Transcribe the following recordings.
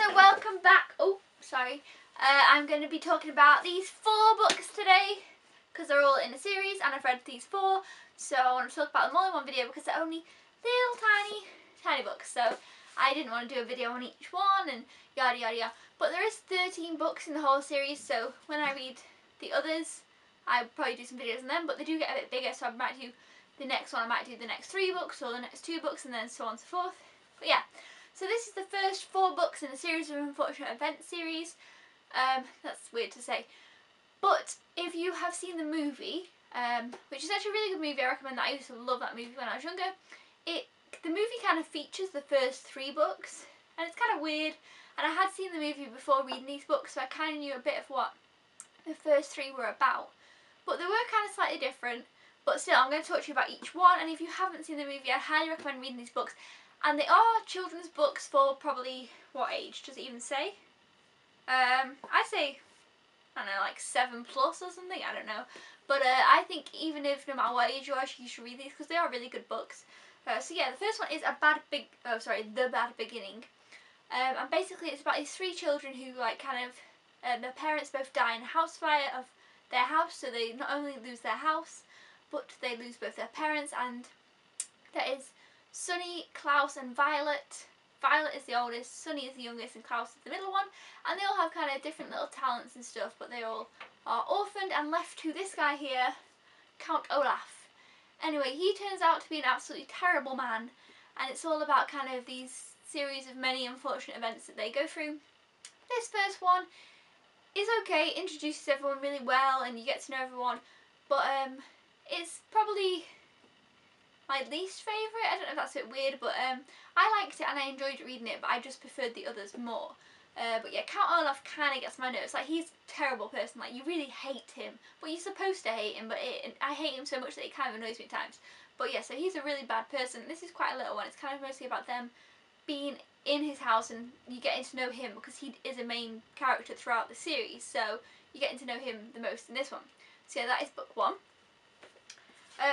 so welcome back. Oh, sorry. I'm going to be talking about these 4 books today because they're all in a series and I've read these 4. So I want to talk about them all in one video because they're only little tiny books. So I didn't want to do a video on each one and yada yada yada. But there is 13 books in the whole series, so when I read the others, I'll probably do some videos on them, but they do get a bit bigger, so I might do the next one, I might do the next 3 books or the next 2 books and then so on and so forth. But yeah, so this is the first 4 books in a series of Unfortunate Events series. That's weird to say. But if you have seen the movie, which is actually a really good movie, I recommend that. I used to love that movie when I was younger. The movie kind of features the first 3 books, and it's kind of weird. And I had seen the movie before reading these books, so I kind of knew a bit of what the first 3 were about. But they were kind of slightly different. But still, I'm going to talk to you about each one. And if you haven't seen the movie, I highly recommend reading these books. And they are children's books for probably, what age does it even say? I'd say, I don't know, like 7+ or something, I don't know. But I think even if no matter what age you are, you should read these because they are really good books. So yeah, the first one is The Bad Beginning. And basically it's about these 3 children who their parents both die in a house fire of their house, so they not only lose their house, but they lose both their parents, and there is Sunny, Klaus and Violet. Violet is the oldest, Sunny is the youngest, and Klaus is the middle one, and they all have kind of different little talents and stuff, but they all are orphaned and left to this guy here, Count Olaf. Anyway, he turns out to be an absolutely terrible man, and it's all about kind of these series of many unfortunate events that they go through. This first one is okay, introduces everyone really well and you get to know everyone, but it's probably my least favourite. I don't know if that's a bit weird, but I liked it and I enjoyed reading it, but I just preferred the others more. But yeah, Count Olaf kind of gets my nerves. Like, he's a terrible person, like you really hate him, but you're supposed to hate him, but I hate him so much that it kind of annoys me at times. But yeah, so he's a really bad person. This is quite a little one. It's kind of mostly about them being in his house and you getting to know him because he is a main character throughout the series, so you're getting to know him the most in this one. So yeah, that is book 1.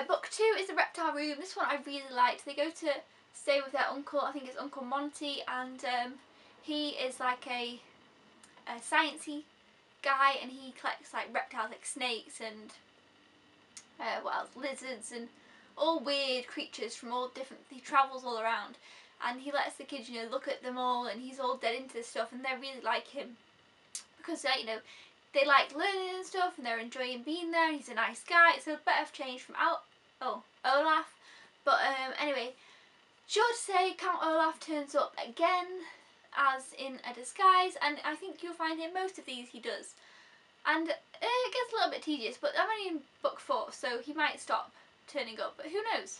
Book 2 is The Reptile Room. This one I really liked. They go to stay with their uncle, I think it's Uncle Monty, and he is like a sciencey guy, and he collects like reptiles like snakes and what else, lizards and all weird creatures from all different, he travels all around. And he lets the kids, you know, look at them all, and he's all dead into this stuff, and they really like him because, you know, they like learning and stuff, and they're enjoying being there, and he's a nice guy. It's a bit of change from Olaf. But anyway, sure to say, Count Olaf turns up again as in a disguise, and I think you'll find in most of these he does. And it gets a little bit tedious, but I'm only in book 4, so he might stop turning up, but who knows?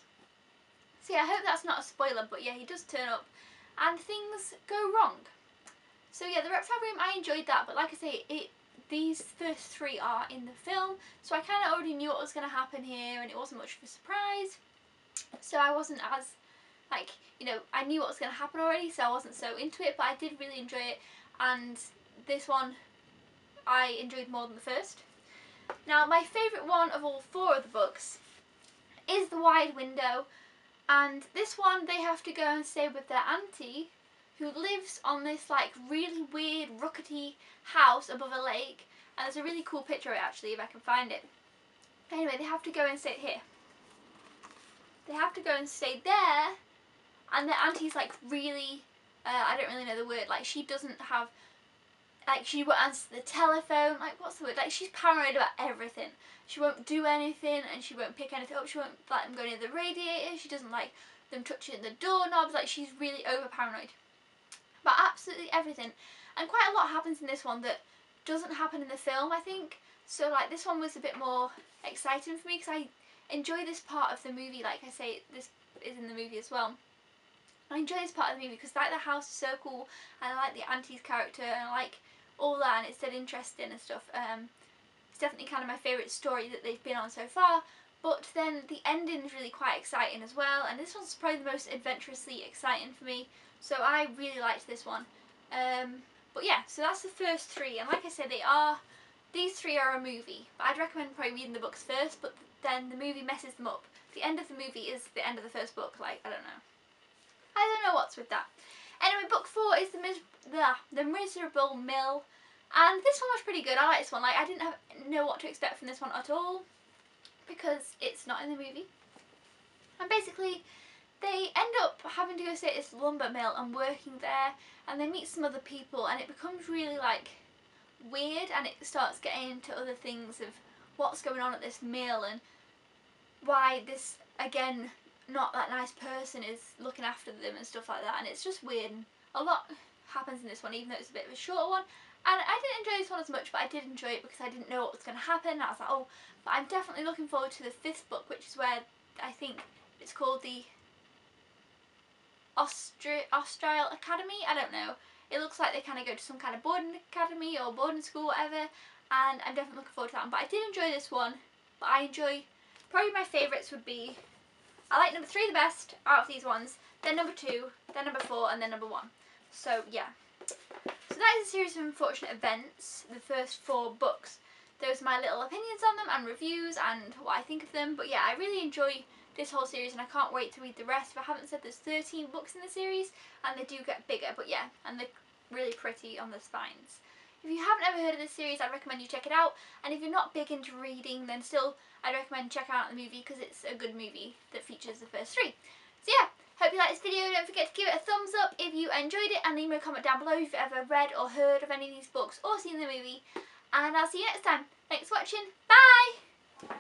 So yeah, I hope that's not a spoiler, but yeah, he does turn up and things go wrong. So yeah, The Reptile Room, I enjoyed that, but like I say, these first 3 are in the film, so I kind of already knew what was going to happen here, and it wasn't much of a surprise. So I wasn't as, like, you know, I knew what was going to happen already, so I wasn't so into it, but I did really enjoy it, and this one I enjoyed more than the first. Now, my favourite one of all 4 of the books is The Wide Window. And this one, they have to go and stay with their auntie, who lives on this like really weird rockety house above a lake. And there's a really cool picture of it actually, if I can find it. Anyway, they have to go and stay here. They have to go and stay there, and their auntie's like really, I don't really know the word, like she doesn't have, like she won't answer the telephone, like what's the word, like she's paranoid about everything. She won't do anything, and she won't pick anything up, she won't let them go near the radiator, she doesn't like them touching the doorknobs, like she's really over paranoid about absolutely everything. And quite a lot happens in this one that doesn't happen in the film, I think. So like this one was a bit more exciting for me because I enjoy this part of the movie. Like I say, this is in the movie as well. I enjoy this part of the movie because like the house is so cool, and I like the auntie's character, and I like all that, and it's dead interesting and stuff. It's definitely kind of my favourite story that they've been on so far, but then the ending is really quite exciting as well, and this one's probably the most adventurously exciting for me, so I really liked this one. But yeah, so that's the first 3, and like I said, these 3 are a movie, but I'd recommend probably reading the books first, but then the movie messes them up. The end of the movie is the end of the first book, like, I don't know what's with that. Anyway, book 4 is the Miserable Mill, and this one was pretty good. I like this one. Like, I didn't know what to expect from this one at all because it's not in the movie. And basically, they end up having to go stay at this lumber mill and working there, and they meet some other people, and it becomes really like weird, and it starts getting into other things of what's going on at this mill and why this, again, not that nice person is looking after them and stuff like that, and it's just weird. And a lot happens in this one, even though it's a bit of a shorter one, and I didn't enjoy this one as much, but I did enjoy it because I didn't know what was going to happen, and I was like, oh, but I'm definitely looking forward to the 5th book, which is where I think it's called the Austral Academy. I don't know. It looks like they kind of go to some kind of boarding academy or boarding school, whatever, and I'm definitely looking forward to that one. But I did enjoy this one, but I enjoy, probably my favourites would be, I like number 3 the best out of these ones, then number 2, then number 4, and then number 1. So yeah. So that is a series of unfortunate events, the first 4 books. Those are my little opinions on them and reviews and what I think of them. But yeah, I really enjoy this whole series and I can't wait to read the rest. If I haven't said, there's 13 books in the series and they do get bigger, but yeah, and they're really pretty on the spines. If you haven't ever heard of this series, I recommend you check it out, and if you're not big into reading, then still I'd recommend checking out the movie because it's a good movie that features the first 3. So yeah, hope you liked this video. Don't forget to give it a thumbs up if you enjoyed it, and leave me a comment down below if you've ever read or heard of any of these books or seen the movie, and I'll see you next time. Thanks for watching, bye!